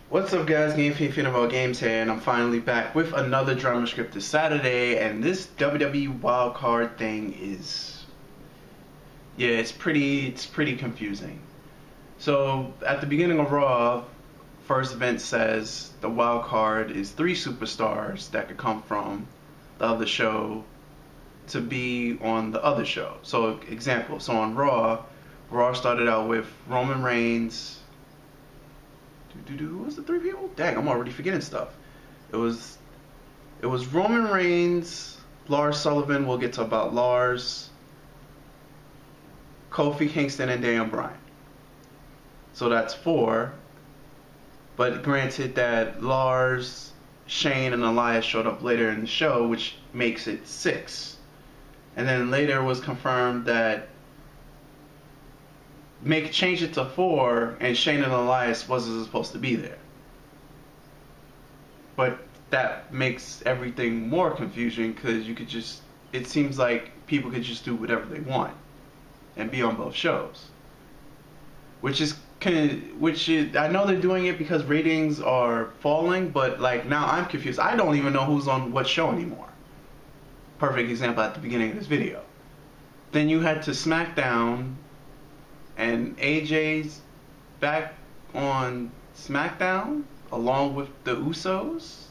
What's up, guys? Game Fiend about Games here, and I'm finally back with another drama script this Saturday. And this WWE wildcard thing is, yeah, it's pretty confusing. So at the beginning of Raw, first event says the wildcard is 3 superstars that could come from the other show to be on the other show. So example, so on Raw started out with Roman Reigns. Who was the 3 people? Dang, I'm already forgetting stuff. It was Roman Reigns, Lars Sullivan. We'll get to about Lars, Kofi Kingston, and Daniel Bryan. So that's 4. But granted that Lars, Shane, and Elias showed up later in the show, which makes it 6. And then later was confirmed that change it to 4, and Shane and Elias wasn't supposed to be there. But that makes everything more confusing because it seems like people could just do whatever they want and be on both shows. I know they're doing it because ratings are falling, but like now I'm confused. I don't even know who's on what show anymore. Perfect example at the beginning of this video. Then you had to SmackDown, and AJ's back on SmackDown along with the Usos.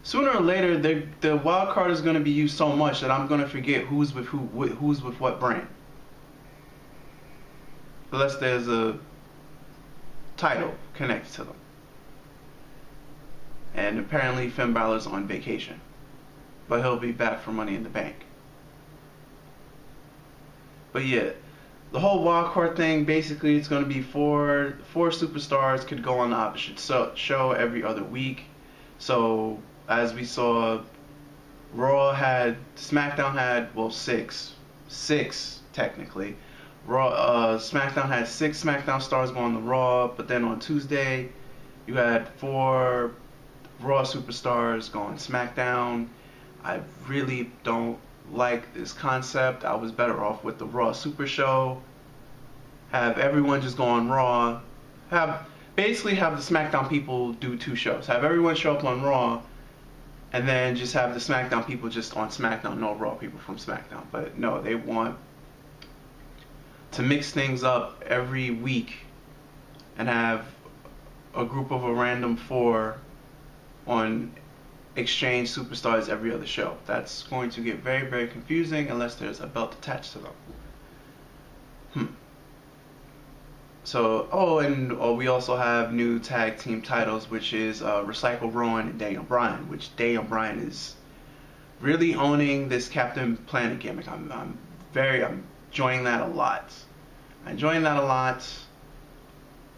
Sooner or later, the wild card is going to be used so much that I'm going to forget who's with what brand. Unless there's a title connected to them. And apparently Finn Balor's on vacation, but he'll be back for Money in the Bank. But yeah, the whole wildcard thing, basically it's going to be four superstars could go on the opposite show every other week. So as we saw, SmackDown had, well, six technically. SmackDown had 6 SmackDown stars going to Raw, but then on Tuesday you had 4 Raw superstars going SmackDown. I really don't like this concept. I was better off with the Raw Super Show. Have everyone just go on Raw. Basically have the SmackDown people do 2 shows. Have everyone show up on Raw, and then just have the SmackDown people just on SmackDown. No Raw people from SmackDown. But no, they want to mix things up every week and have a group of a random 4 on exchange superstars every other show. That's going to get very, very confusing unless there's a belt attached to them. So, we also have new tag team titles, which is Recycle Rowan and Daniel Bryan, which Daniel Bryan is really owning this Captain Planet gimmick. I'm enjoying that a lot.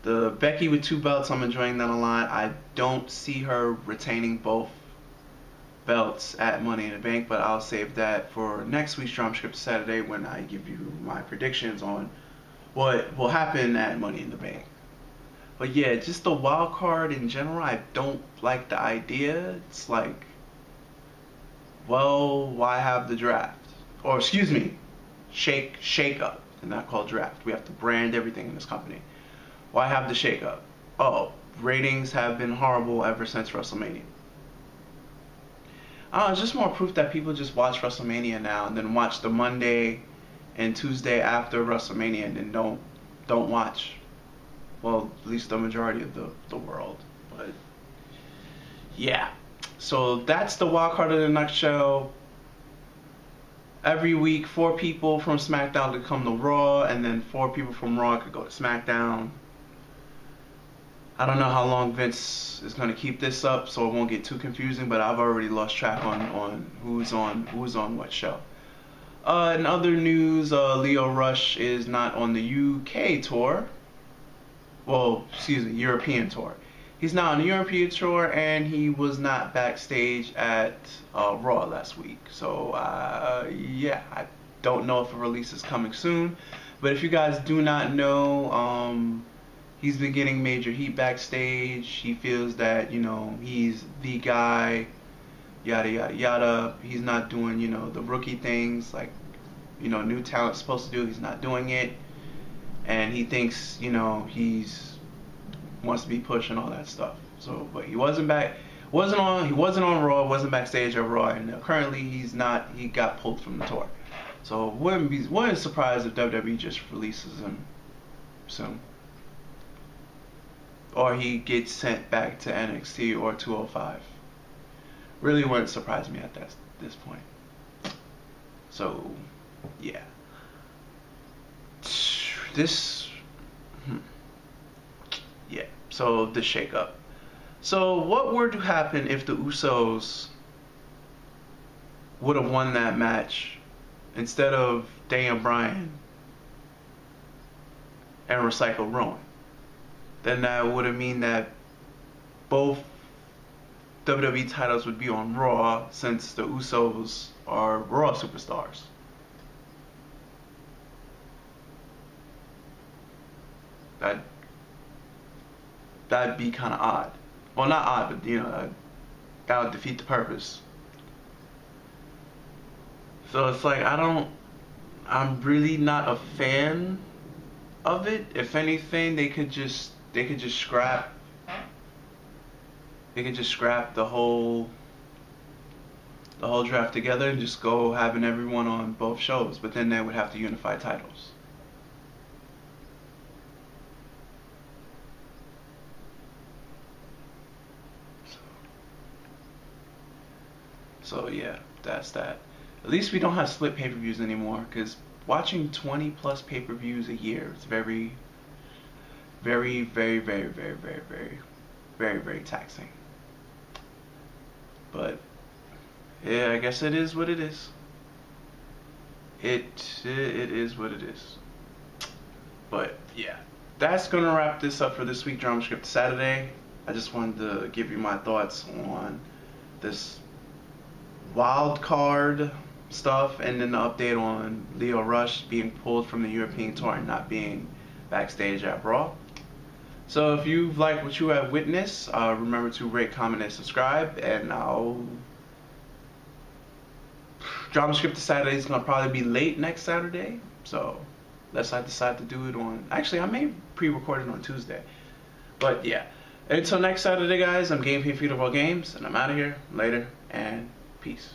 The Becky with 2 belts, I'm enjoying that a lot. I don't see her retaining both belts at Money in the Bank, but I'll save that for next week's Drama Script Saturday when I give you my predictions on what will happen at Money in the Bank. But yeah, just the wild card in general, I don't like the idea. It's like, well, why have the draft? Or excuse me, shake up, and not called draft. We have to brand everything in this company. Why have the shake up? Oh, ratings have been horrible ever since WrestleMania. It's just more proof that people just watch WrestleMania now and then watch the Monday and Tuesday after WrestleMania and then don't watch, well, at least the majority of the world. But yeah, so that's the wild card in a nutshell. Every week 4 people from SmackDown could come to Raw, and then 4 people from Raw could go to SmackDown. I don't know how long Vince is going to keep this up, so it won't get too confusing, but I've already lost track on who's on what show. In other news, Lio Rush is not on the UK tour. Well, excuse me, European tour. He's not on the European tour, and he was not backstage at Raw last week. So, yeah, I don't know if a release is coming soon. But if you guys do not know, he's been getting major heat backstage. He feels that, he's the guy, yada, yada, yada. He's not doing, the rookie things like, new talent's supposed to do. He's not doing it. and he thinks, he's wants to be pushed and all that stuff. So, but he wasn't back. He wasn't on Raw. Wasn't backstage at Raw, and currently he's not. He got pulled from the tour. So wouldn't surprised if WWE just releases him soon, or he gets sent back to NXT or 205. Really wouldn't surprise me at this point. So, yeah. Yeah. So the shakeup. So what were to happen if the Usos would have won that match instead of Daniel Bryan and Recycle Rowan? Then that would have mean that both WWE titles would be on Raw, since the Usos are Raw superstars. That'd be kind of odd. Well, not odd, but that would defeat the purpose. So it's like I'm really not a fan of it. If anything, they could just scrap. They could just scrap the whole draft together and just go having everyone on both shows. But then they would have to unify titles. So yeah, that's that. At least we don't have split pay-per-views anymore, because watching 20 plus pay-per-views a year is very, very, very, very, very, very, very, very, very taxing. But yeah, I guess it is what it is. It is what it is. But yeah, that's gonna wrap this up for this week, Drama Script Saturday. I just wanted to give you my thoughts on this wild card stuff, and then the update on Lio Rush being pulled from the European tour and not being backstage at Raw. So if you've liked what you have witnessed, remember to rate, comment, and subscribe. And Drama Script Saturday is gonna probably be late next Saturday, so unless I decide to do it on. Actually, I may pre-record it on Tuesday. But yeah, until next Saturday, guys. I'm Game King Feudal Games, and I'm out of here. Later, and peace.